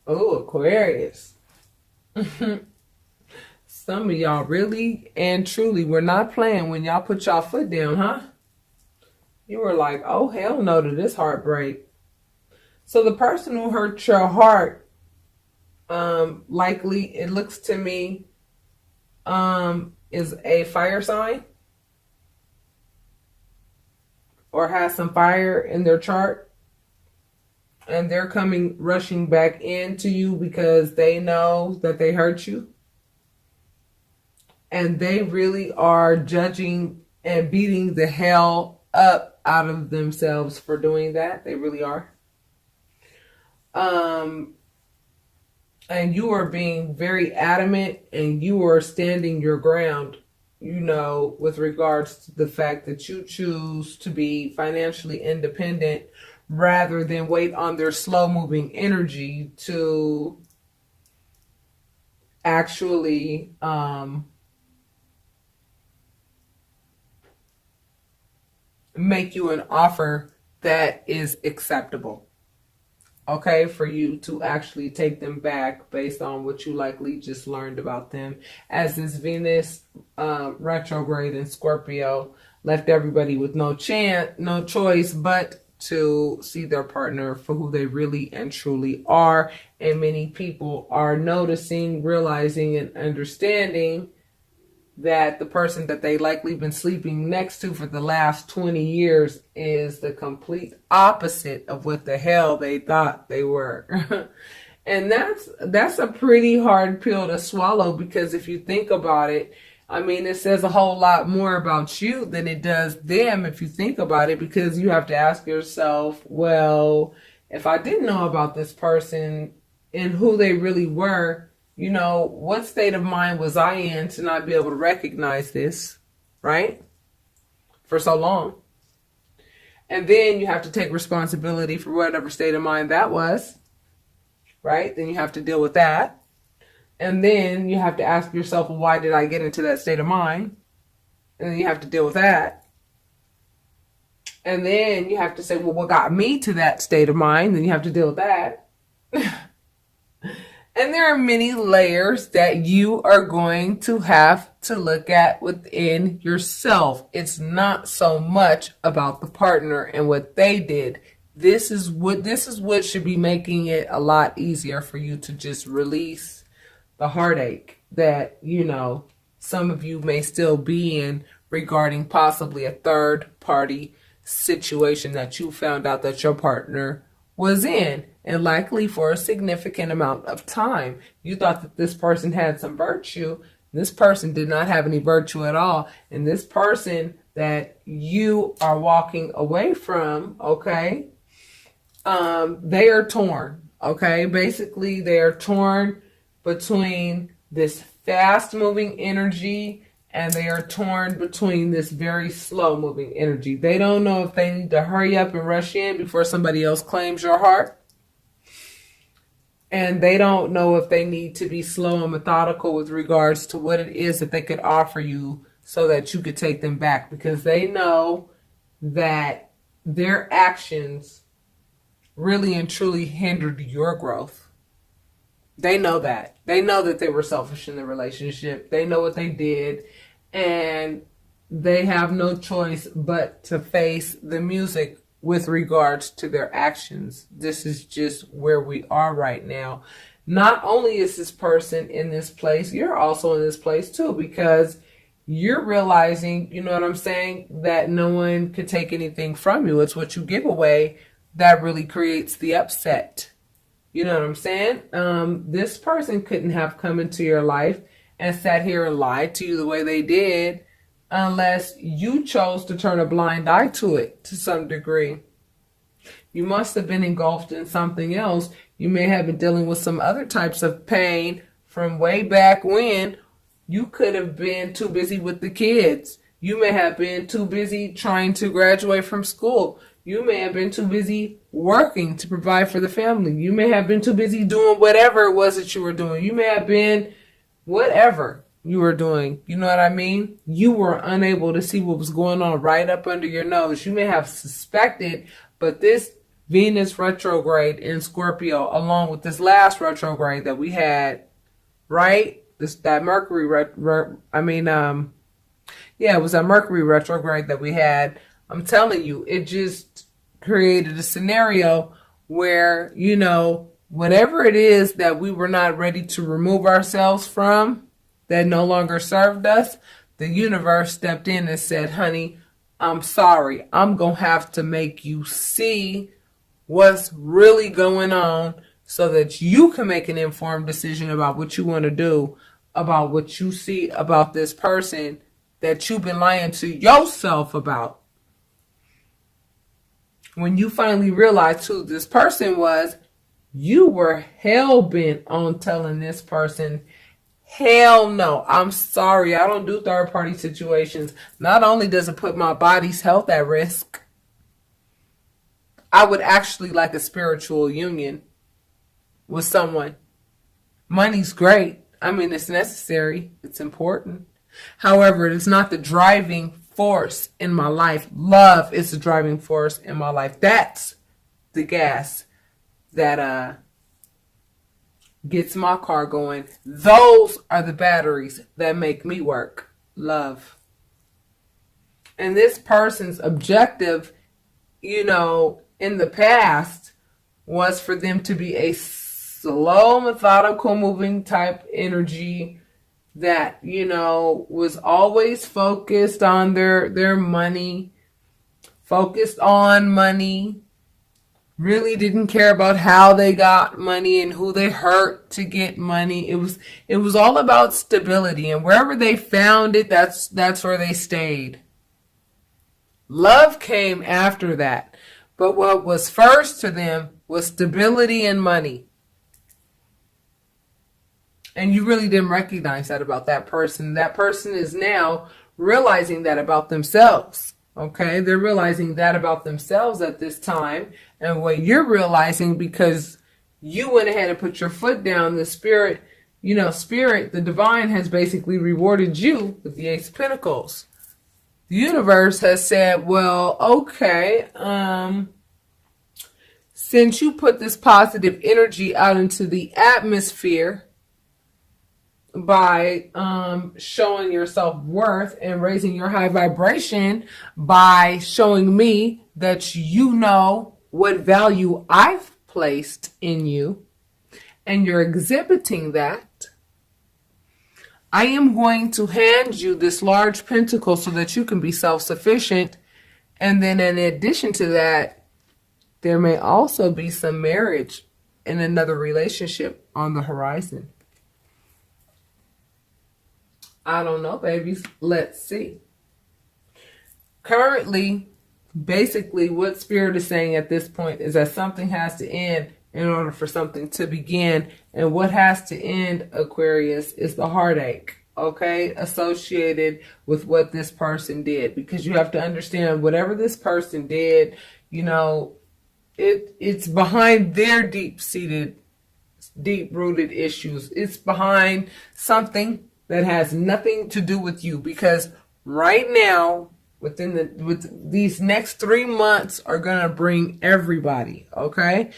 Oh, Aquarius. Some of y'all really and truly were not playing when y'all put y'all foot down, huh? You were like, oh, hell no to this heartbreak. So the person who hurt your heart, likely, it looks to me, is a fire sign or has some fire in their chart. And they're coming rushing back into you because they know that they hurt you. And they really are judging and beating the hell up out of themselves for doing that. They really are. And you are being very adamant and you are standing your ground, with regards to the fact that you choose to be financially independent rather than wait on their slow moving energy to actually make you an offer that is acceptable. Okay, for you to actually take them back based on what you likely just learned about them, as this Venus retrograde in Scorpio left everybody with no choice but to see their partner for who they really and truly are. And many people are noticing, realizing, and understanding that the person that they likely been sleeping next to for the last 20 years is the complete opposite of what the hell they thought they were. And that's a pretty hard pill to swallow, because if you think about it, I mean, it says a whole lot more about you than it does them if you think about it, because you have to ask yourself, well, if I didn't know about this person and who they really were, what state of mind was I in to not be able to recognize this, right? For so long. And then you have to take responsibility for whatever state of mind that was, right? Then you have to deal with that. And then you have to ask yourself, well, why did I get into that state of mind? And then you have to deal with that. And then you have to say, well, what got me to that state of mind? Then you have to deal with that. And there are many layers that you are going to have to look at within yourself. It's not so much about the partner and what they did. This is what should be making it a lot easier for you to just release the heartache that, some of you may still be in regarding possibly a third party situation that you found out that your partner was in, and likely for a significant amount of time. You thought that this person had some virtue. This person did not have any virtue at all. And this person that you are walking away from, okay, they are torn, okay? Basically, they are torn between this fast-moving energy and they are torn between this very slow-moving energy. They don't know if they need to hurry up and rush in before somebody else claims your heart. And they don't know if they need to be slow and methodical with regards to what it is that they could offer you so that you could take them back. Because they know that their actions really and truly hindered your growth. They know that. They know that they were selfish in the relationship. They know what they did. And they have no choice but to face the music with regards to their actions. This is just where we are right now. Not only is this person in this place, you're also in this place too, because you're realizing, you know what I'm saying, that no one could take anything from you. It's what you give away that really creates the upset. You know what I'm saying? This person couldn't have come into your life and sat here and lied to you the way they did unless you chose to turn a blind eye to it to some degree. You must have been engulfed in something else. You may have been dealing with some other types of pain from way back when. You could have been too busy with the kids. You may have been too busy trying to graduate from school. You may have been too busy working to provide for the family. You may have been too busy doing whatever it was that you were doing. You may have been whatever you were doing. You know what I mean? You were unable to see what was going on right up under your nose. You may have suspected, but this Venus retrograde in Scorpio, along with this last retrograde that we had, right? That Mercury it was a Mercury retrograde that we had. I'm telling you, it just created a scenario where, whatever it is that we were not ready to remove ourselves from, that no longer served us, the universe stepped in and said, honey, I'm sorry. I'm going to have to make you see what's really going on so that you can make an informed decision about what you want to do, about what you see about this person that you've been lying to yourself about. When you finally realized who this person was, you were hell-bent on telling this person, hell no, I'm sorry, I don't do third-party situations. Not only does it put my body's health at risk, I would actually like a spiritual union with someone. Money's great. I mean, it's necessary. It's important. However, it's not the driving force in my life. Love is the driving force in my life. That's the gas that gets my car going. Those are the batteries that make me work. Love. And this person's objective, in the past was for them to be a slow, methodical, moving type energy that, was always focused on their money, focused on money, really didn't care about how they got money and who they hurt to get money. It was all about stability, and wherever they found it, that's where they stayed. Love came after that. But what was first to them was stability and money. And you really didn't recognize that about that person. That person is now realizing that about themselves. Okay? They're realizing that about themselves at this time. And what you're realizing, because you went ahead and put your foot down, the spirit, the divine has basically rewarded you with the Ace of Pentacles. The universe has said, well, okay, since you put this positive energy out into the atmosphere by showing your self-worth and raising your high vibration by showing me that you know what value I've placed in you, and you're exhibiting that, I am going to hand you this large pentacle so that you can be self-sufficient. And then in addition to that, there may also be some marriage and another relationship on the horizon. I don't know, babies. Let's see. Currently, basically what Spirit is saying at this point is that something has to end in order for something to begin. And what has to end, Aquarius, is the heartache, okay, associated with what this person did. Because you have to understand, whatever this person did, it's behind their deep-seated, deep-rooted issues. It's behind something that has nothing to do with you. Because right now, with these next 3 months are going to bring everybody, okay,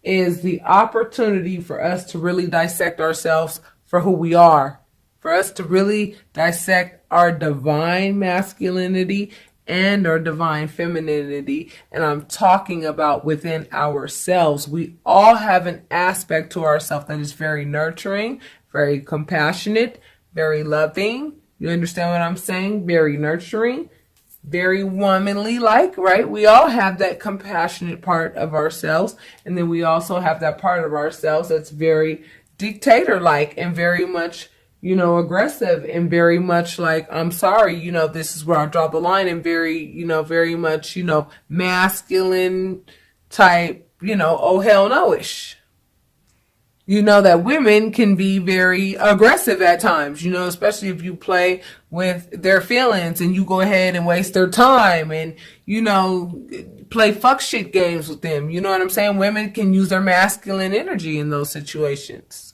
is the opportunity for us to really dissect ourselves for who we are, for us to really dissect our divine masculinity and our divine femininity. And I'm talking about within ourselves. We all have an aspect to ourselves that is very nurturing, very compassionate, very loving. You understand what I'm saying? Very nurturing, very womanly like, right? We all have that compassionate part of ourselves. And then we also have that part of ourselves that's very dictator-like and very much, aggressive and very much like, I'm sorry, this is where I draw the line, and very, very much, masculine type, oh hell no-ish. That women can be very aggressive at times, especially if you play with their feelings and you go ahead and waste their time and, play fuck shit games with them. You know what I'm saying? Women can use their masculine energy in those situations.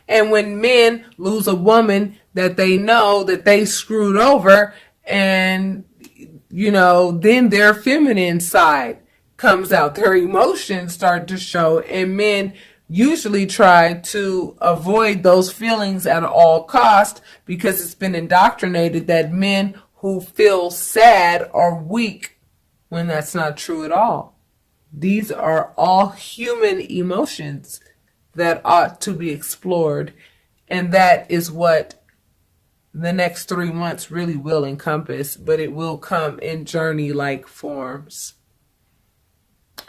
And when men lose a woman that they know that they screwed over, and, then their feminine side comes out. Their emotions start to show, and men usually try to avoid those feelings at all cost because it's been indoctrinated that men who feel sad are weak, when that's not true at all. These are all human emotions that ought to be explored, and that is what the next 3 months really will encompass, but it will come in journey-like forms.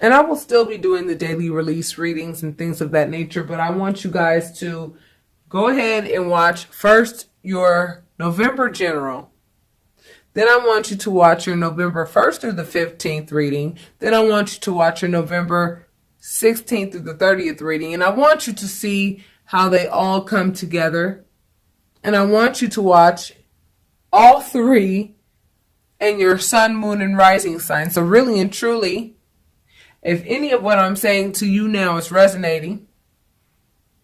And I will still be doing the daily release readings and things of that nature, but I want you guys to go ahead and watch first your November general. Then I want you to watch your November 1st through the 15th reading. Then I want you to watch your November 16th through the 30th reading. And I want you to see how they all come together. And I want you to watch all three and your sun, moon, and rising sign. So really and truly, if any of what I'm saying to you now is resonating,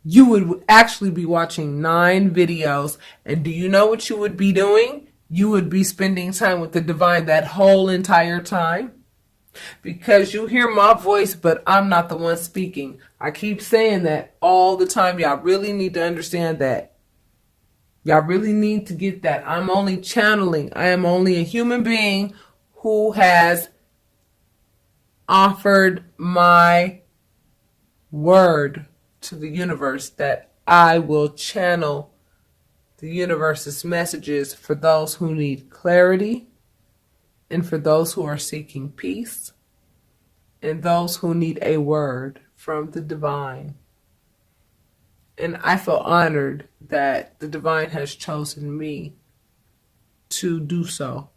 you would actually be watching 9 videos. And do you know what you would be doing? You would be spending time with the divine that whole entire time. Because you hear my voice, but I'm not the one speaking. I keep saying that all the time. Y'all really need to understand that. Y'all really need to get that. I'm only channeling. I am only a human being who has offered my word to the universe that I will channel the universe's messages for those who need clarity, and for those who are seeking peace, and those who need a word from the divine. And I feel honored that the divine has chosen me to do so.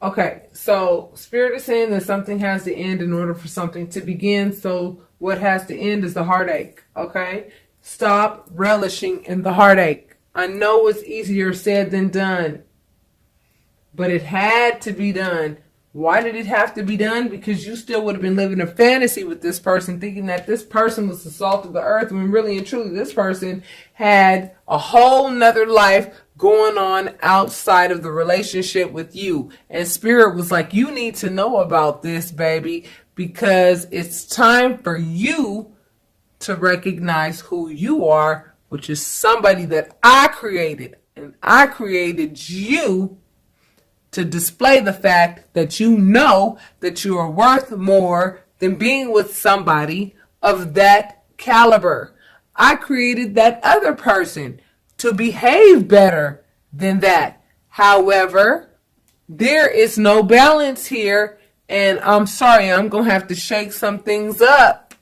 Okay, so Spirit is saying that something has to end in order for something to begin. So what has to end is the heartache, okay? Stop relishing in the heartache. I know it's easier said than done, but it had to be done. Why did it have to be done? Because you still would have been living a fantasy with this person, thinking that this person was the salt of the earth, when really and truly this person had a whole nother life going on outside of the relationship with you. And Spirit was like, you need to know about this, baby, because it's time for you to recognize who you are, which is somebody that I created. And I created you to display the fact that you know that you are worth more than being with somebody of that caliber. I created that other person to behave better than that. However, there is no balance here, and I'm sorry, I'm going to have to shake some things up.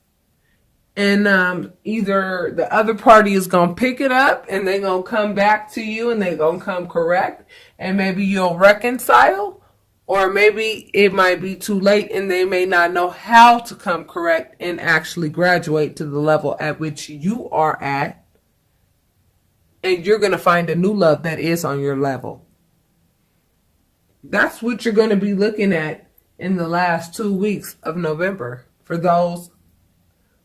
And either the other party is going to pick it up and they're going to come back to you and they're going to come correct, and maybe you'll reconcile, or maybe it might be too late and they may not know how to come correct and actually graduate to the level at which you are at, and you're going to find a new love that is on your level. That's what you're going to be looking at in the last 2 weeks of November for those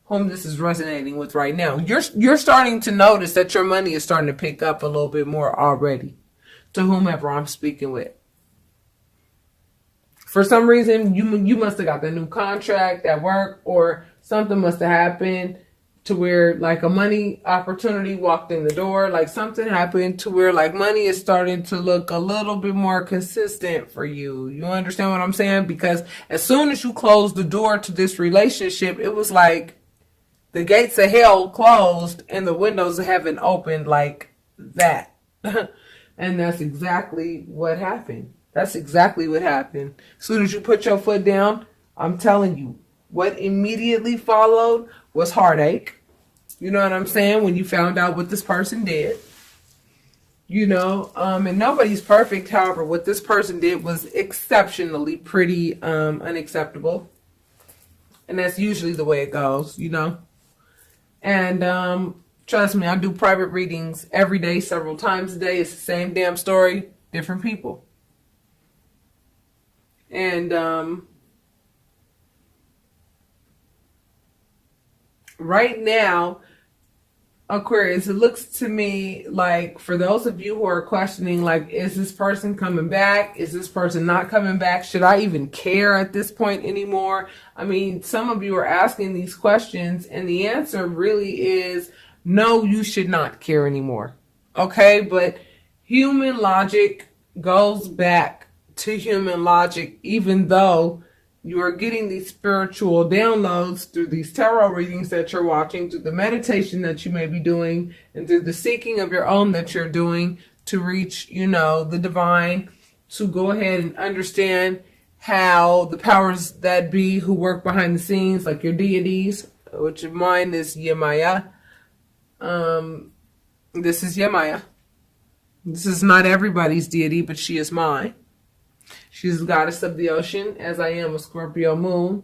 whom this is resonating with right now. You're starting to notice that your money is starting to pick up a little bit more already, to whomever I'm speaking with. For some reason, you must have got the new contract at work, or something must have happened to where like a money opportunity walked in the door. Like something happened to where like money is starting to look a little bit more consistent for you. You understand what I'm saying? Because as soon as you closed the door to this relationship, it was like the gates of hell closed and the windows of heaven opened like that. And that's exactly what happened. That's exactly what happened. As soon as you put your foot down, I'm telling you, what immediately followed was heartache. You know what I'm saying? When you found out what this person did. You know, and nobody's perfect. However, what this person did was exceptionally pretty unacceptable. And that's usually the way it goes, you know. And trust me, I do private readings every day, several times a day. It's the same damn story, different people. And right now, Aquarius, it looks to me like, for those of you who are questioning, like, is this person coming back? Is this person not coming back? Should I even care at this point anymore? I mean, some of you are asking these questions, and the answer really is no, you should not care anymore. Okay, but human logic goes back to human logic, even though you are getting these spiritual downloads through these tarot readings that you're watching, through the meditation that you may be doing, and through the seeking of your own that you're doing to reach, the divine, to go ahead and understand how the powers that be who work behind the scenes, like your deities, which of mine is Yemaya. This is Yemaya. This is not everybody's deity, but she is mine. She's the goddess of the ocean, as I am a Scorpio moon.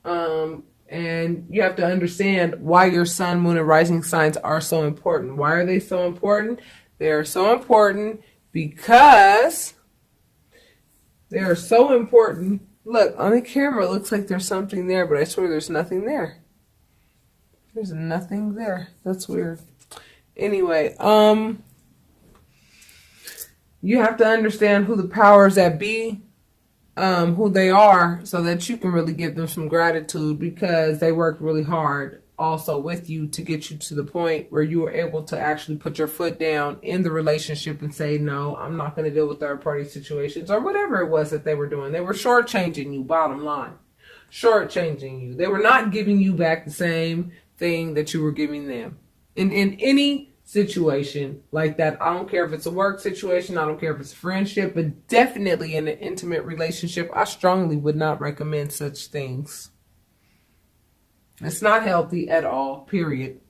And you have to understand why your sun, moon, and rising signs are so important. Why are they so important? They are so important because Look, on the camera, it looks like there's something there, but I swear there's nothing there. There's nothing there. That's weird. Anyway, you have to understand who the powers that be, who they are, so that you can really give them some gratitude, because they worked really hard also with you to get you to the point where you were able to actually put your foot down in the relationship and say, no, I'm not going to deal with third party situations, or whatever it was that they were doing. They were shortchanging you, bottom line. Shortchanging you. They were not giving you back the same thing that you were giving them. In any situation like that, I don't care if it's a work situation, I don't care if it's a friendship, but definitely in an intimate relationship, I strongly would not recommend such things. It's not healthy at all, period.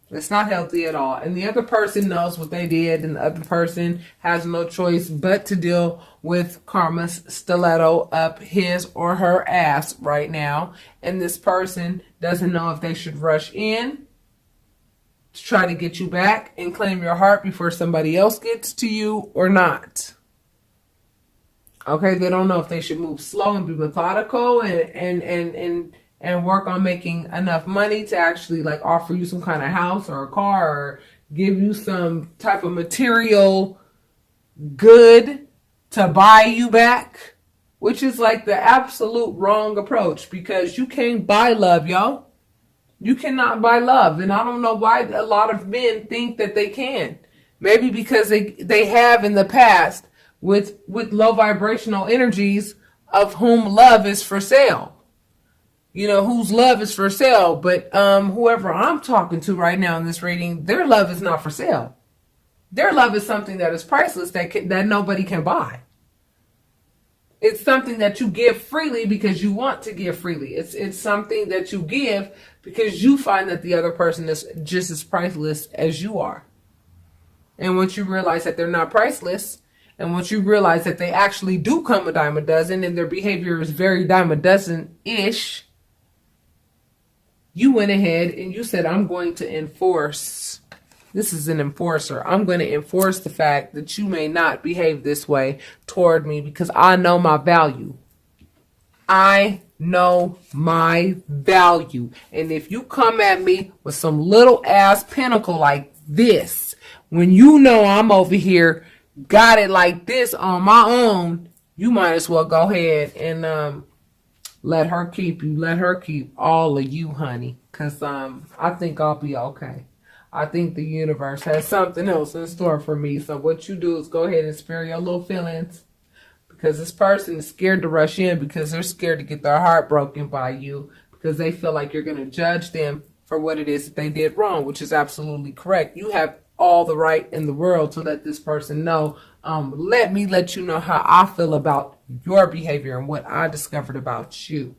It's not healthy at all. And the other person knows what they did, and the other person has no choice but to deal with karma's stiletto up his or her ass right now. And this person doesn't know if they should rush in to try to get you back and claim your heart before somebody else gets to you or not. Okay, they don't know if they should move slow and be methodical and work on making enough money to actually like offer you some kind of house or a car, or give you some type of material good to buy you back, which is like the absolute wrong approach, because you can't buy love, y'all. You cannot buy love. And I don't know why a lot of men think that they can. Maybe because they have in the past with low vibrational energies, of whom love is for sale. Whose love is for sale. But whoever I'm talking to right now in this reading, their love is not for sale. Their love is something that is priceless, that nobody can buy. It's something that you give freely because you want to give freely. It's something that you give because you find that the other person is just as priceless as you are. And once you realize that they're not priceless, and once you realize that they actually do come a dime a dozen, and their behavior is very dime a dozen-ish, you went ahead and you said, I'm going to enforce. This is an enforcer. I'm going to enforce the fact that you may not behave this way toward me, because I know my value. I know my value. And if you come at me with some little ass pinnacle like this, when you know I'm over here, got it like this on my own, you might as well go ahead and let her keep you. Let her keep all of you, honey. Because I think I'll be okay. I think the universe has something else in store for me. So what you do is go ahead and spare your little feelings. Because this person is scared to rush in, because they're scared to get their heart broken by you. Because they feel like you're going to judge them for what it is that they did wrong, which is absolutely correct. You have all the right in the world to let this person know. Let me let you know how I feel about your behavior and what I discovered about you.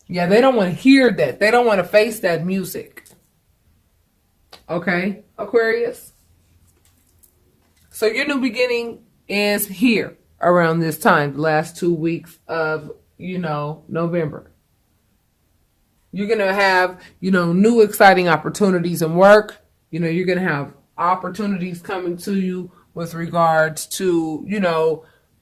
Yeah, they don't want to hear that. They don't want to face that music. Okay, Aquarius? So your new beginning is here around this time, the last 2 weeks of, November. You're going to have, new exciting opportunities in work. You're going to have opportunities coming to you with regards to,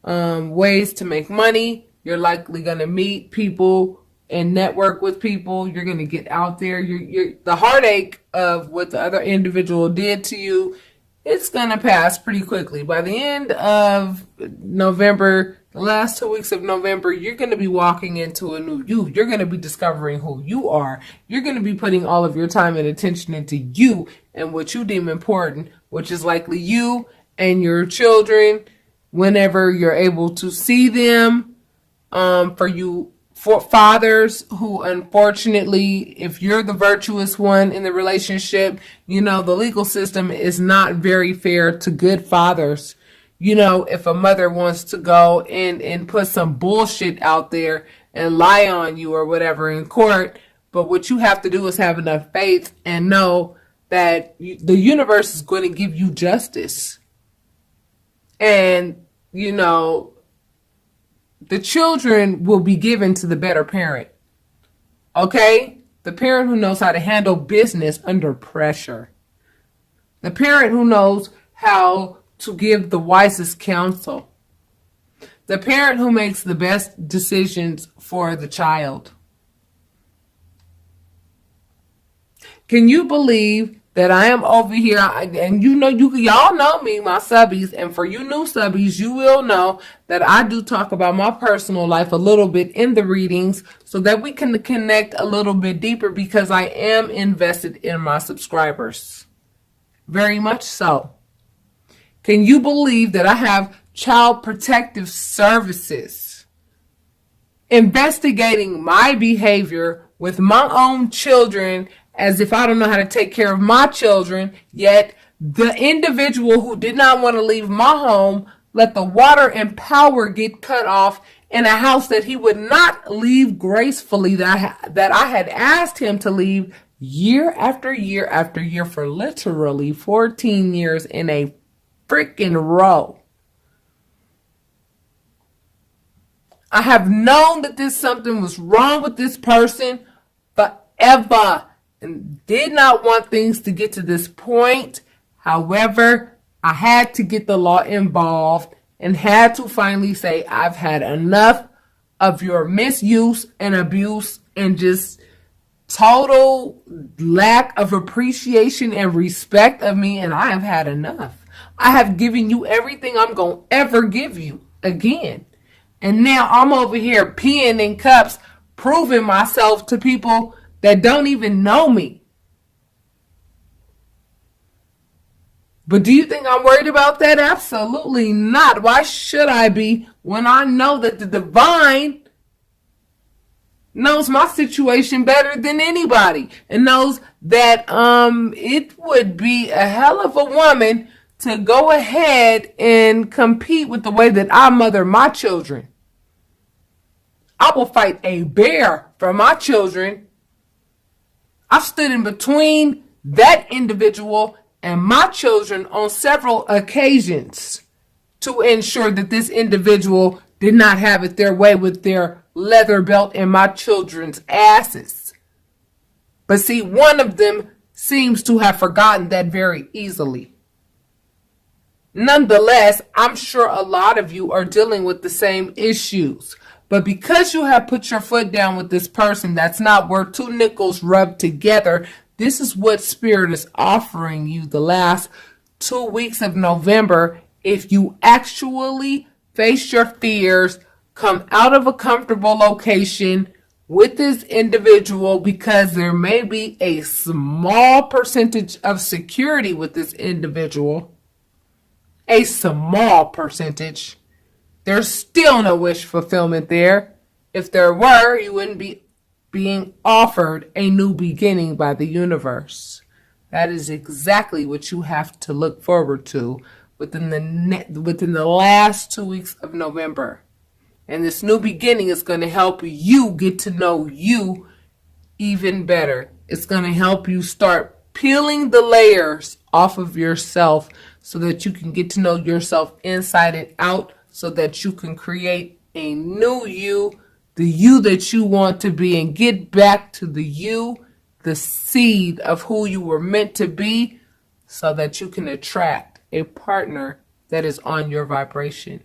ways to make money. You're likely going to meet people and network with people. You're going to get out there. The heartache of what the other individual did to you, it's going to pass pretty quickly. By the end of November, the last 2 weeks of November, you're going to be walking into a new you. You're going to be discovering who you are. You're going to be putting all of your time and attention into you and what you deem important, which is likely you and your children whenever you're able to see them. For fathers who, unfortunately, if you're the virtuous one in the relationship, the legal system is not very fair to good fathers. If a mother wants to go and put some bullshit out there and lie on you or whatever in court, but what you have to do is have enough faith and know that the universe is going to give you justice. And, the children will be given to the better parent. Okay? The parent who knows how to handle business under pressure. The parent who knows how to give the wisest counsel. The parent who makes the best decisions for the child. Can you believe that I am over here, and y'all know me, my subbies, and for you new subbies, you will know that I do talk about my personal life a little bit in the readings so that we can connect a little bit deeper, because I am invested in my subscribers. Very much so. Can you believe that I have child protective services investigating my behavior with my own children, as if I don't know how to take care of my children, yet the individual who did not want to leave my home let the water and power get cut off in a house that he would not leave gracefully, that I had asked him to leave year after year after year for literally 14 years in a freaking row. I have known that something was wrong with this person forever, and did not want things to get to this point. However, I had to get the law involved and had to finally say, I've had enough of your misuse and abuse and just total lack of appreciation and respect of me, and I have had enough. I have given you everything I'm going to ever give you again. And now I'm over here peeing in cups, proving myself to people that don't even know me. But do you think I'm worried about that? Absolutely not. Why should I be, when I know that the divine knows my situation better than anybody, and knows that it would be a hell of a woman to go ahead and compete with the way that I mother my children. I will fight a bear for my children. I've stood in between that individual and my children on several occasions to ensure that this individual did not have it their way with their leather belt in my children's asses. But see, one of them seems to have forgotten that very easily. Nonetheless, I'm sure a lot of you are dealing with the same issues. But because you have put your foot down with this person that's not worth two nickels rubbed together, this is what Spirit is offering you the last 2 weeks of November. If you actually face your fears, come out of a comfortable location with this individual, because there may be a small percentage of security with this individual. A small percentage. There's still no wish fulfillment there. If there were, you wouldn't be being offered a new beginning by the universe. That is exactly what you have to look forward to within the last 2 weeks of November. And this new beginning is going to help you get to know you even better. It's going to help you start peeling the layers off of yourself so that you can get to know yourself inside and out, so that you can create a new you, the you that you want to be, and get back to the you, the seed of who you were meant to be, so that you can attract a partner that is on your vibration.